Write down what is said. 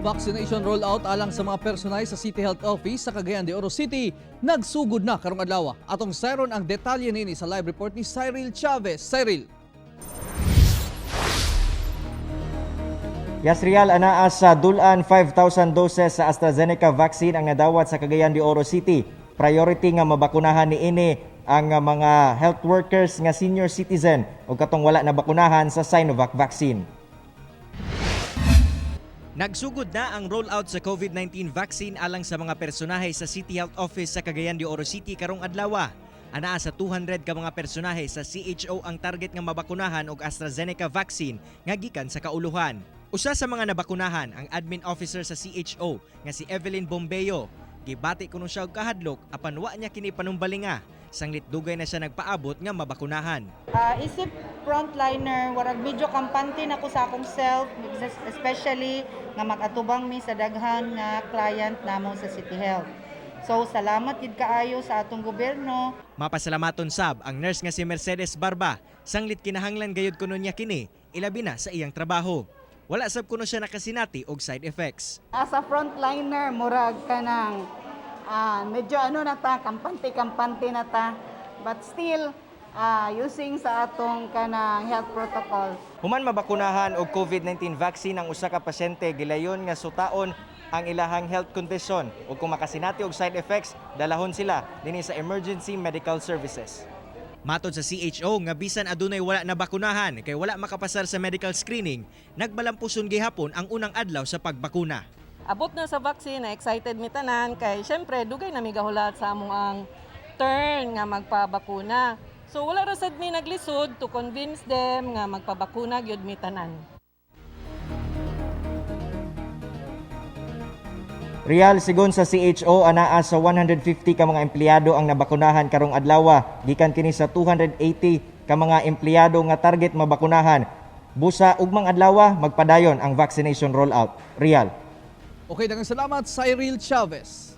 Vaccination rollout alang sa mga personay sa City Health Office sa Cagayan de Oro City nagsugod na karong adlaw. Atong sayron ang detalye nini sa live report ni Cyril Chavez. Cyril. Yasrial, anaa sa dulan 5,000 doses sa AstraZeneca vaccine ang nadawat sa Cagayan de Oro City. Priority nga mabakunahan ni ini ang mga health workers nga senior citizen o katong wala na bakunahan sa Sinovac vaccine. Nagsugod na ang rollout sa COVID-19 vaccine alang sa mga personahe sa City Health Office sa Cagayan de Oro City karong adlaw. Anaa sa 200 ka mga personahe sa CHO ang target nga mabakunahan og AstraZeneca vaccine nga gikan sa kauluhan. Usa sa mga nabakunahan ang admin officer sa CHO nga si Evelyn Bombeo. Gibati kuno siya og kahadlok apan wa niya kini panumbalinga. Sanglit dugay na siya nagpaabot nga mabakunahan. Isip frontliner, warag medyo kampante na ko sa akong self, especially nga mag-atubang mi sa daghan nga client namo sa City Health. So salamat gid kaayo sa atong gobyerno. Mapasalamaton sab ang nurse nga si Mercedes Barba. Sanglit kinahanglan gayud kuno niya kini, ilabi na sa iyang trabaho. Wala sab kuno siya nakasinati og side effects. As a frontliner, murag ka ng medyo kampante na ta, but still using sa atong kanang health protocol. Human mabakunahan og COVID-19 vaccine ang usa ka pasyente, gilayon nga sutaon ang ilahang health condition ug kung makasinati og side effects, dalahon sila dinhi sa emergency medical services. Matod sa CHO nga bisan adunay wala na bakunahan kay wala makapasar sa medical screening, nagbalampuson gihapon ang unang adlaw sa pagbakuna. Abot na sa vaccine, excited mi tanan kay syempre dugay na mi gahulat sa among ang turn nga magpabakuna. So wala ra sad mi naglisod to convince them nga magpabakuna gyud mi tanan. Real, sigon sa CHO, anaa sa 150 ka mga empleyado ang nabakunahan karong adlaw, gikan kini sa 280 ka mga empleyado nga target mabakunahan. Busa ugmang adlaw magpadayon ang vaccination rollout. Real. Okay, daghang salamat Cyril Chavez.